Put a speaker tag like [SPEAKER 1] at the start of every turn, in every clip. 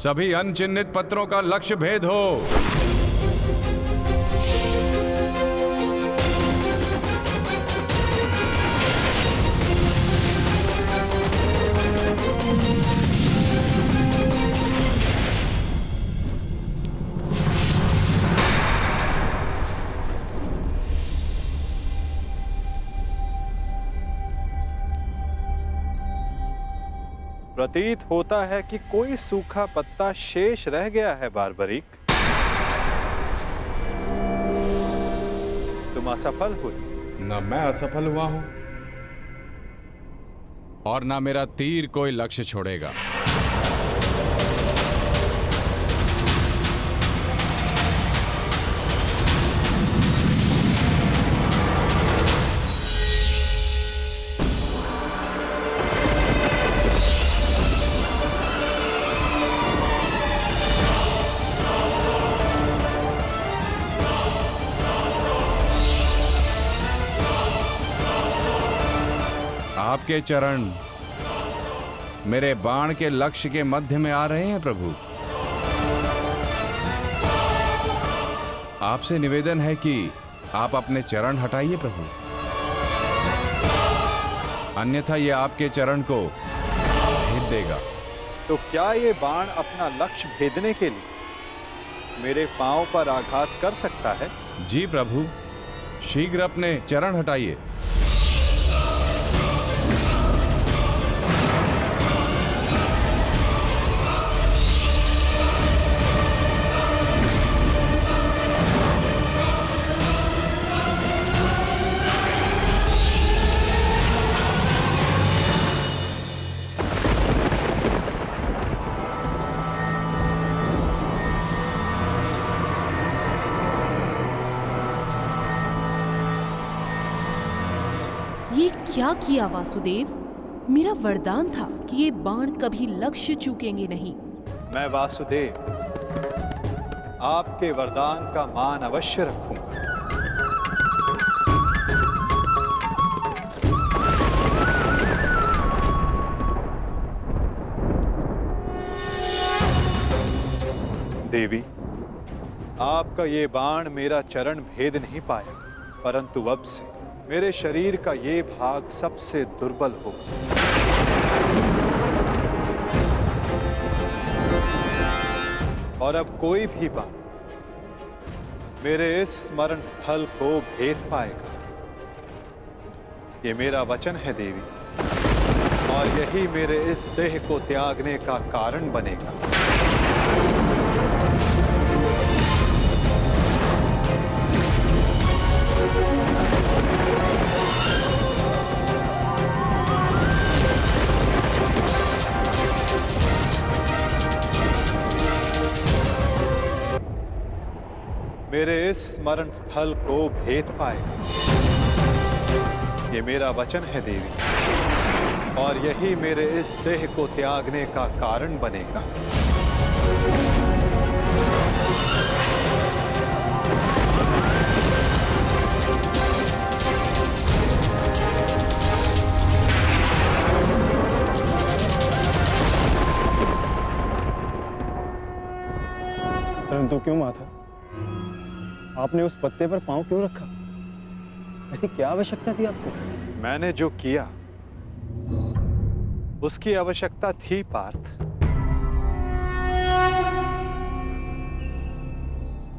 [SPEAKER 1] सभी अनचिन्हित पत्रों का लक्ष्य भेद हो।
[SPEAKER 2] प्रतीत होता है कि कोई सूखा पत्ता शेष रह गया है बारबरीक। तुम असफल हुए।
[SPEAKER 1] न मैं असफल हुआ हूं और ना मेरा तीर कोई लक्ष्य छोड़ेगा। आपके चरण मेरे बाण के लक्ष्य के मध्य में आ रहे हैं प्रभु। आपसे निवेदन है कि आप अपने चरण हटाइए प्रभु, अन्यथा ये आपके चरण को भेद देगा।
[SPEAKER 2] तो क्या ये बाण अपना लक्ष्य भेदने के लिए मेरे पांव पर आघात कर सकता है?
[SPEAKER 1] जी प्रभु, शीघ्र अपने चरण हटाइए।
[SPEAKER 3] ये क्या किया वासुदेव? मेरा वरदान था कि ये बाण कभी लक्ष्य चूकेंगे नहीं।
[SPEAKER 2] मैं वासुदेव आपके वरदान का मान अवश्य रखूंगा। देवी, आपका ये बाण मेरा चरण भेद नहीं पाया, परंतु अब से मेरे शरीर का ये भाग सबसे दुर्बल होगा। और अब कोई भी बाण मेरे इस स्मरण स्थल को भेद पाएगा। ये मेरा वचन है देवी, और यही मेरे इस देह को त्यागने का कारण बनेगा। मेरे इस स्मरण स्थल को भेद पाएगा। ये मेरा वचन है देवी, और यही मेरे इस देह को त्यागने का कारण बनेगा।
[SPEAKER 4] परंतु क्यों माता, आपने उस पत्ते पर पांव क्यों रखा? ऐसी क्या आवश्यकता थी आपको?
[SPEAKER 2] मैंने जो किया उसकी आवश्यकता थी पार्थ,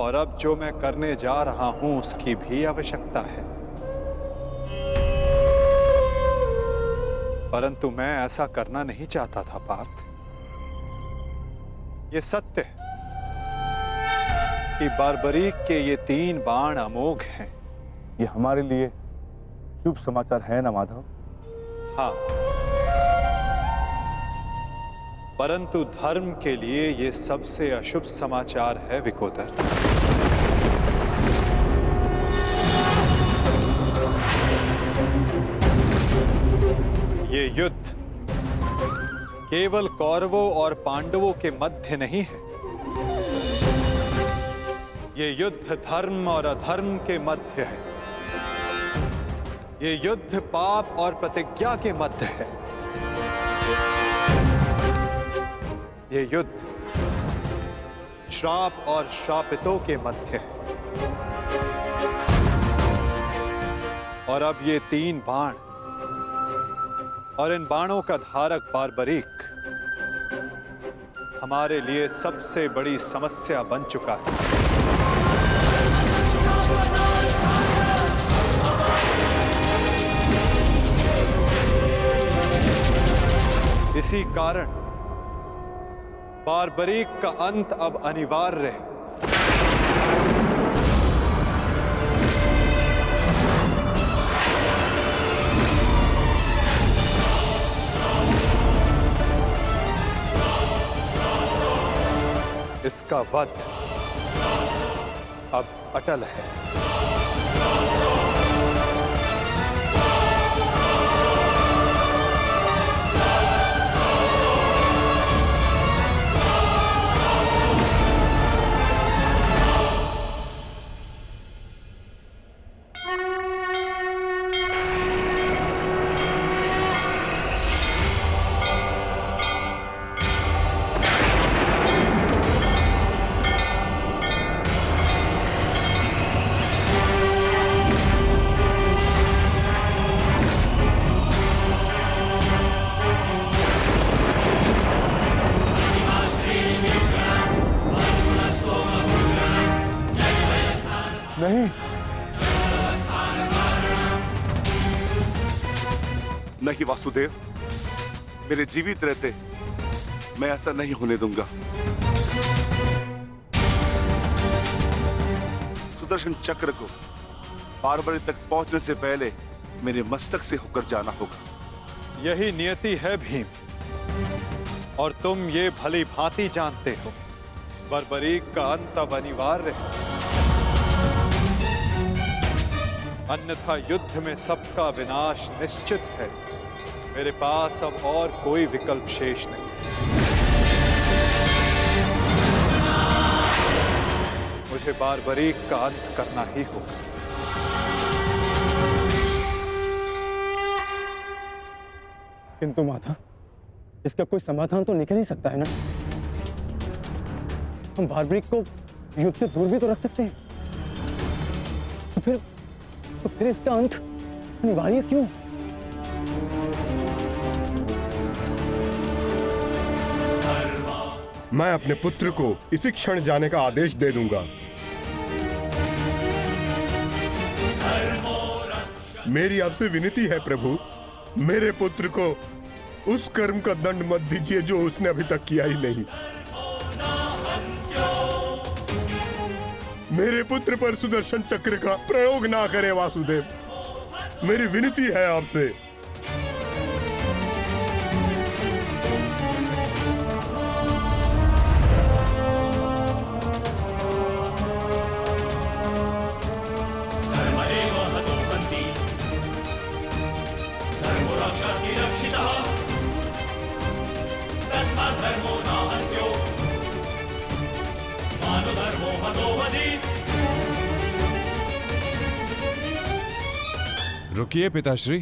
[SPEAKER 2] और अब जो मैं करने जा रहा हूं उसकी भी आवश्यकता है। परंतु मैं ऐसा करना नहीं चाहता था पार्थ। ये सत्य है कि बारबरीक के ये 3 बाण अमोघ हैं।
[SPEAKER 5] ये हमारे लिए शुभ समाचार है ना माधव?
[SPEAKER 2] हाँ, परंतु धर्म के लिए ये सबसे अशुभ समाचार है विकोदर। ये युद्ध केवल कौरवों और पांडवों के मध्य नहीं है। ये युद्ध धर्म और अधर्म के मध्य है। ये युद्ध पाप और प्रतिज्ञा के मध्य है। ये युद्ध श्राप और श्रापितों के मध्य है। और अब ये 3 बाण और इन बाणों का धारक बारबरीक हमारे लिए सबसे बड़ी समस्या बन चुका है। इसी कारण बारबरीक का अंत अब अनिवार्य है। इसका वध अब अटल है।
[SPEAKER 5] नहीं, नहीं वासुदेव, मेरे जीवित रहते मैं ऐसा नहीं होने दूंगा। सुदर्शन चक्र को बारबरी तक पहुंचने से पहले मेरे मस्तक से होकर जाना होगा।
[SPEAKER 2] यही नियति है भीम, और तुम ये भली भांति जानते हो। बारबरीक का अंत अब अनिवार्य है, अन्यथा युद्ध में सबका विनाश निश्चित है। मेरे पास अब और कोई विकल्प शेष नहीं। मुझे बारबरीक का अंत करना ही होगा।
[SPEAKER 4] किंतु माता, इसका कोई समाधान तो निकल ही सकता है ना। हम बारबरीक को युद्ध से दूर भी तो रख सकते हैं। तो फिर इसका अंत अनिवार्य क्यों?
[SPEAKER 6] मैं अपने पुत्र को इसी क्षण जाने का आदेश दे दूंगा। मेरी आपसे विनती है प्रभु, मेरे पुत्र को उस कर्म का दंड मत दीजिए जो उसने अभी तक किया ही नहीं। मेरे पुत्र पर सुदर्शन चक्र का प्रयोग ना करे वासुदेव, मेरी विनती है आपसे।
[SPEAKER 1] रुकिए पिताश्री।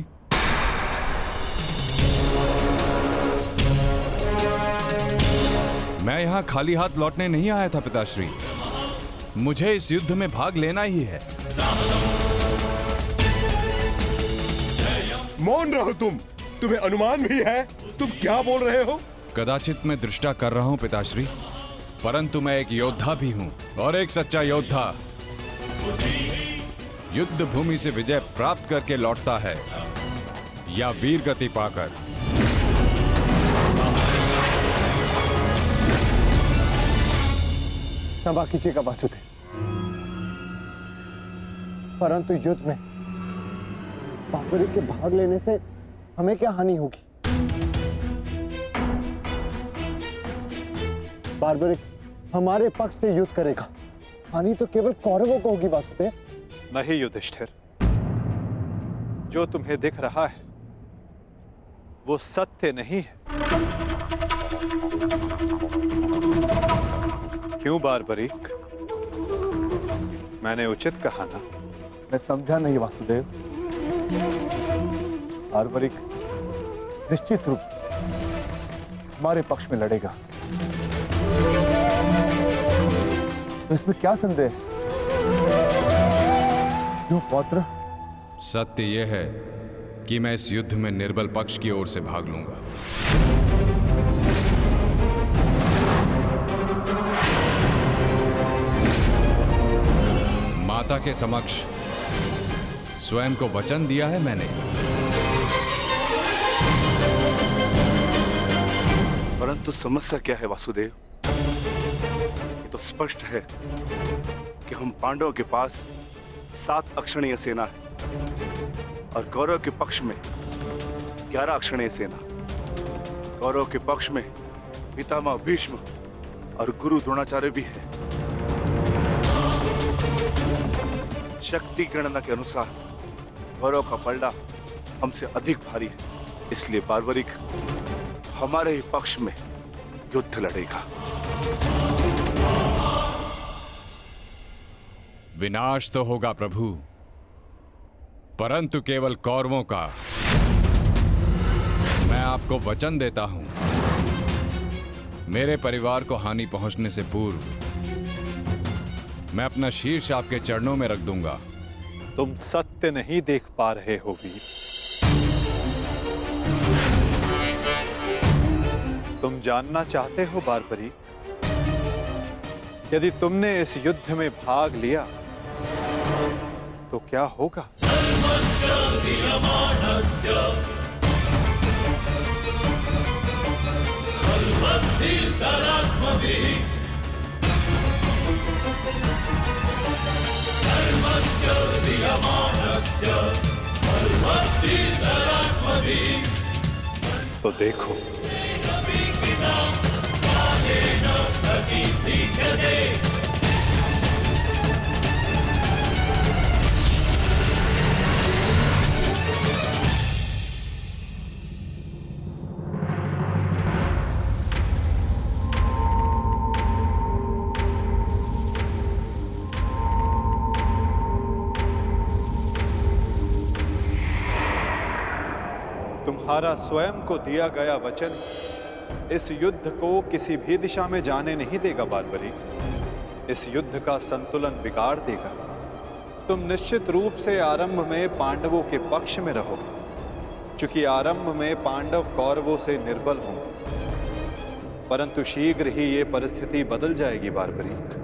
[SPEAKER 1] मैं यहां खाली हाथ लौटने नहीं आया था पिताश्री, मुझे इस युद्ध में भाग लेना ही है।
[SPEAKER 6] मौन रहो तुम, तुम्हें अनुमान भी है तुम क्या बोल रहे हो?
[SPEAKER 1] कदाचित मैं दृष्टा कर रहा हूं पिताश्री, परंतु मैं एक योद्धा भी हूं, और एक सच्चा योद्धा युद्ध भूमि से विजय प्राप्त करके लौटता है या वीर गति पाकर।
[SPEAKER 4] क्षमा कीजिएगा वासुदेव, परंतु युद्ध में बारबरीक के भाग लेने से हमें क्या हानि होगी? बारबरीक हमारे पक्ष से युद्ध करेगा, हानि तो केवल कौरवों को होगी वासुदेव।
[SPEAKER 2] नहीं युधिष्ठिर, जो तुम्हें दिख रहा है वो सत्य नहीं है। क्यों बारबरीक, मैंने उचित कहा ना?
[SPEAKER 5] मैं समझा नहीं वासुदेव। बारबरीक निश्चित रूप से हमारे पक्ष में लड़ेगा। तो इसमें क्या संदेह है? क्यों पौत्र?
[SPEAKER 1] सत्य यह है कि मैं इस युद्ध में निर्बल पक्ष की ओर से भाग लूंगा। माता के समक्ष स्वयं को वचन दिया है मैंने।
[SPEAKER 5] परंतु समस्या क्या है वासुदेव? ये तो स्पष्ट है कि हम पांडवों के पास 7 अक्षणीय सेना है और कौरव के पक्ष में 11 अक्षणीय सेना। कौरव के पक्ष में पितामह भीष्म और गुरु द्रोणाचार्य भी है। शक्ति गणना के अनुसार कौरव का पलड़ा हमसे अधिक भारी है, इसलिए बार्बरिक हमारे ही पक्ष में युद्ध लड़ेगा।
[SPEAKER 1] विनाश तो होगा प्रभु, परंतु केवल कौरवों का। मैं आपको वचन देता हूं, मेरे परिवार को हानि पहुंचने से पूर्व मैं अपना शीर्ष आपके चरणों में रख दूंगा।
[SPEAKER 2] तुम सत्य नहीं देख पा रहे हो वीर। तुम जानना चाहते हो बार्बरी, यदि तुमने इस युद्ध में भाग लिया तो क्या होगा? तो देखो, तुम्हारा स्वयं को दिया गया वचन इस युद्ध को किसी भी दिशा में जाने नहीं देगा बार्बरी। इस युद्ध का संतुलन बिगाड़ देगा। तुम निश्चित रूप से आरंभ में पांडवों के पक्ष में रहोगे, क्योंकि आरंभ में पांडव कौरवों से निर्बल होंगे, परंतु शीघ्र ही ये परिस्थिति बदल जाएगी बार्बरीक।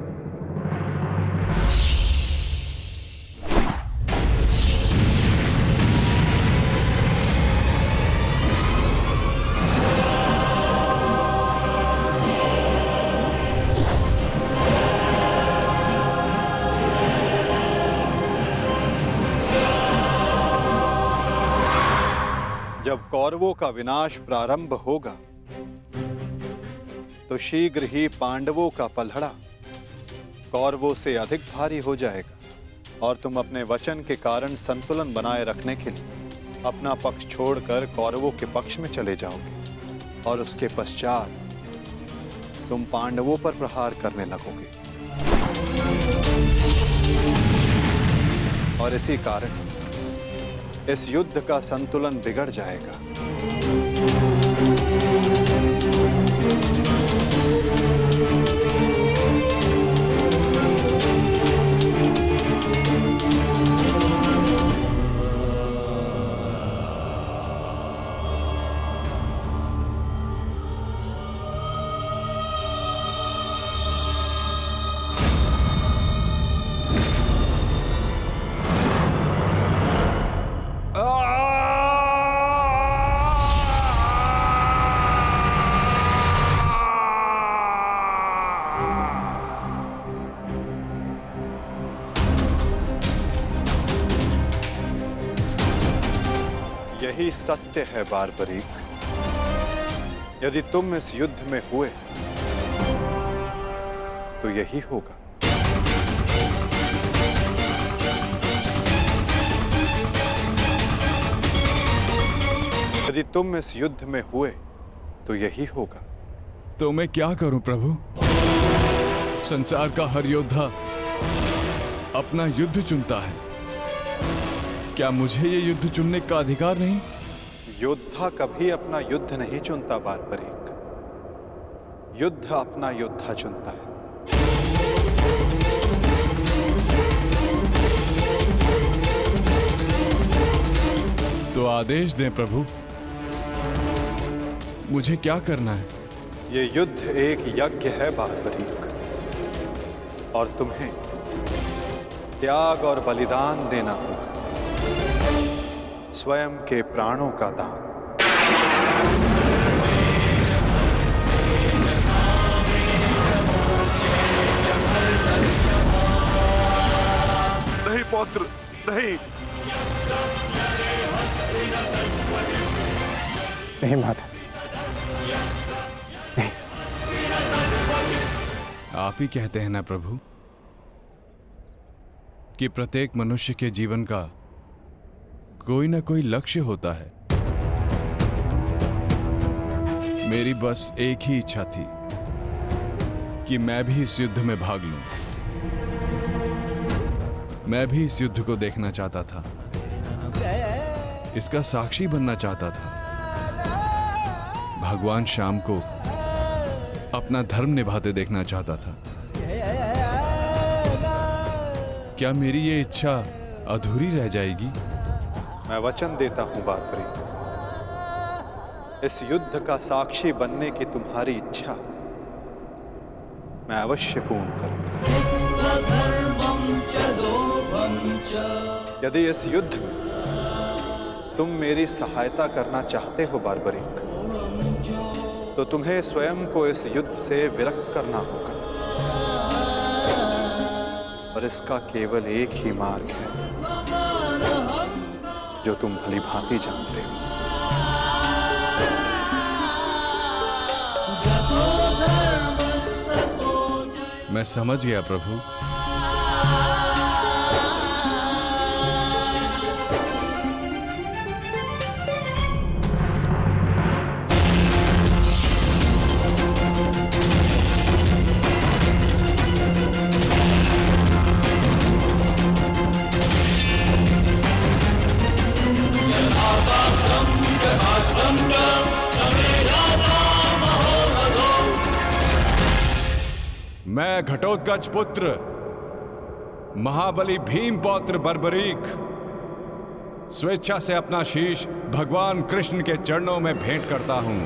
[SPEAKER 2] जब कौरवों का विनाश प्रारंभ होगा तो शीघ्र ही पांडवों का पलड़ा कौरवों से अधिक भारी हो जाएगा और तुम अपने वचन के कारण संतुलन बनाए रखने के लिए अपना पक्ष छोड़कर कौरवों के पक्ष में चले जाओगे और उसके पश्चात तुम पांडवों पर प्रहार करने लगोगे। और इसी कारण इस युद्ध का संतुलन बिगड़ जाएगा। यही सत्य है बार्बरीक। यदि तुम इस युद्ध में हुए तो यही होगा। यदि तुम इस युद्ध में हुए तो यही होगा।
[SPEAKER 1] तो मैं क्या करूं प्रभु? संसार का हर योद्धा अपना युद्ध चुनता है, क्या मुझे ये युद्ध चुनने का अधिकार नहीं?
[SPEAKER 2] योद्धा कभी अपना युद्ध नहीं चुनता बार्बरीक, युद्ध अपना योद्धा चुनता है।
[SPEAKER 1] आदेश दें प्रभु। मुझे क्या करना है?
[SPEAKER 2] ये युद्ध एक यज्ञ है बारबरीक, और तुम्हें त्याग और बलिदान देना होगा, स्वयं के प्राणों का दान।
[SPEAKER 5] नहीं पौत्र, नहीं।
[SPEAKER 4] नहीं माता, नहीं।
[SPEAKER 1] आप ही कहते हैं ना प्रभु कि प्रत्येक मनुष्य के जीवन का कोई ना कोई लक्ष्य होता है। मेरी बस एक ही इच्छा थी कि मैं भी इस युद्ध में भाग लूं। मैं भी इस युद्ध को देखना चाहता था, इसका साक्षी बनना चाहता था। भगवान श्याम को अपना धर्म निभाते देखना चाहता था। क्या मेरी ये इच्छा अधूरी रह जाएगी?
[SPEAKER 2] मैं वचन देता हूं बारबरीक, इस युद्ध का साक्षी बनने की तुम्हारी इच्छा मैं अवश्य पूर्ण करूंगा। यदि इस युद्ध में तुम मेरी सहायता करना चाहते हो बारबरीक, तो तुम्हें स्वयं को इस युद्ध से विरक्त करना होगा, और इसका केवल एक ही मार्ग है जो तुम भली भांति जानते हो।
[SPEAKER 1] मैं समझ गया प्रभु। मैं घटोत्कच पुत्र महाबली भीम पौत्र बर्बरीक स्वेच्छा से अपना शीश भगवान कृष्ण के चरणों में भेंट करता हूं।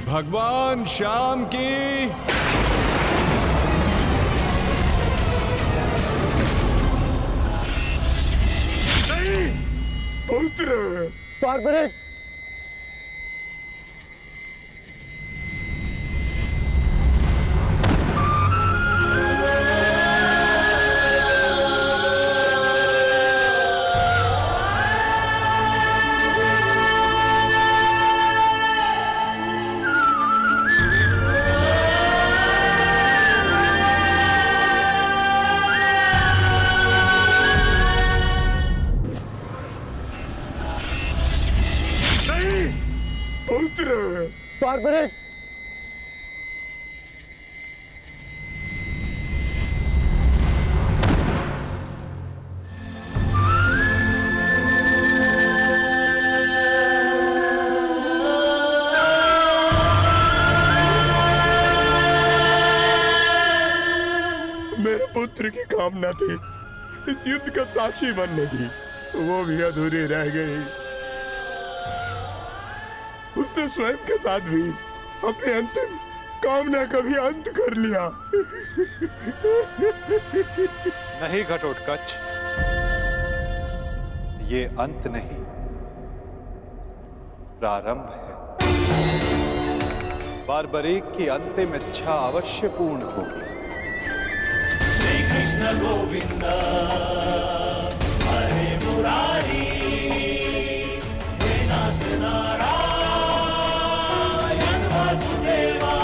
[SPEAKER 1] भगवान श्याम की
[SPEAKER 6] पुत्र
[SPEAKER 4] बारबरीक,
[SPEAKER 6] पुत्र
[SPEAKER 4] बारबरीक,
[SPEAKER 6] मेरे पुत्र की कामना थी इस युद्ध का साक्षी बनने की, वो भी अधूरी रह गई। उससे स्वयं के साथ भी अपनी अंतिम कामना का भी अंत कर लिया।
[SPEAKER 2] नहीं घटोत्कच, ये अंत नहीं, प्रारंभ है। बारबरीक की अंतिम इच्छा अवश्य पूर्ण होगी।
[SPEAKER 7] गोविंद हरे मुरारी, हे नाथ नारायण वासुदेवा।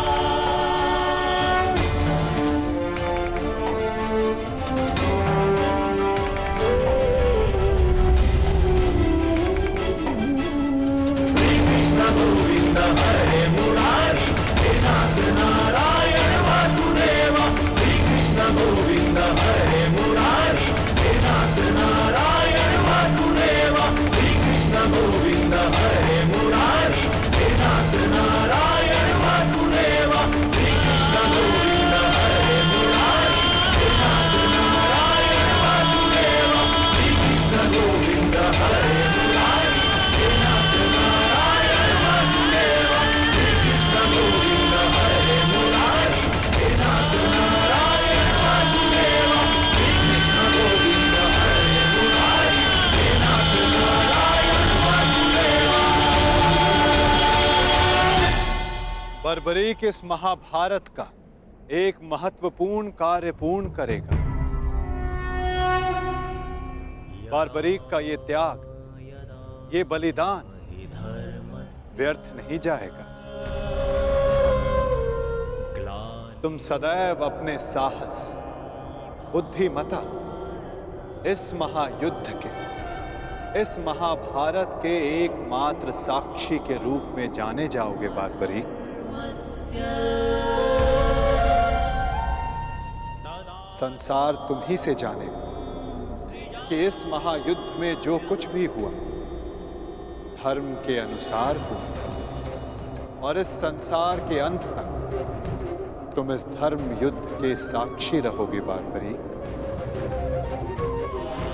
[SPEAKER 2] बारबरीक इस महाभारत का एक महत्वपूर्ण कार्य पूर्ण करेगा। बारबरीक का ये त्याग, ये बलिदान व्यर्थ नहीं जाएगा। तुम सदैव अपने साहस, बुद्धिमता, इस महायुद्ध के, इस महाभारत के एकमात्र साक्षी के रूप में जाने जाओगे बारबरीक। संसार तुम ही से जानेगा कि इस महायुद्ध में जो कुछ भी हुआ धर्म के अनुसार हुआ, और इस संसार के अंत तक तुम इस धर्म युद्ध के साक्षी रहोगे बारबरीक।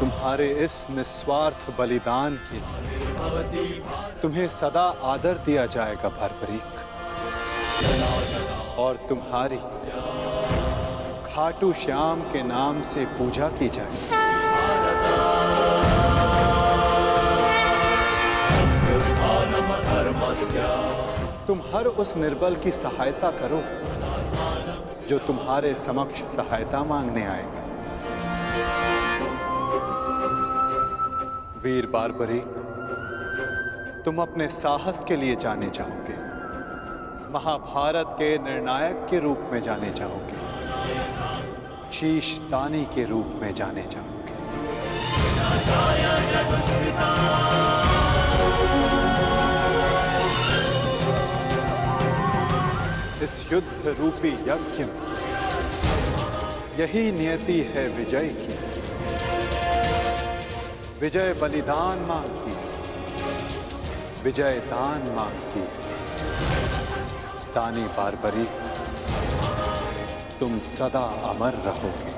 [SPEAKER 2] तुम्हारे इस निस्वार्थ बलिदान के लिए तुम्हें सदा आदर दिया जाएगा बारबरीक, और तुम्हारी खाटू श्याम के नाम से पूजा की जाएगी। तुम हर उस निर्बल की सहायता करोगे जो तुम्हारे समक्ष सहायता मांगने आएगा। वीर बारबरीक, तुम अपने साहस के लिए जाने जाओगे, महाभारत के निर्णायक के रूप में जाने जाओगे, शीश दानी के रूप में जाने जाओगे। इस युद्ध रूपी यज्ञ में यही नियति है विजय की। विजय बलिदान मांगती है, विजय दान मांगती है। दानी बारबरीक, तुम सदा अमर रहोगे।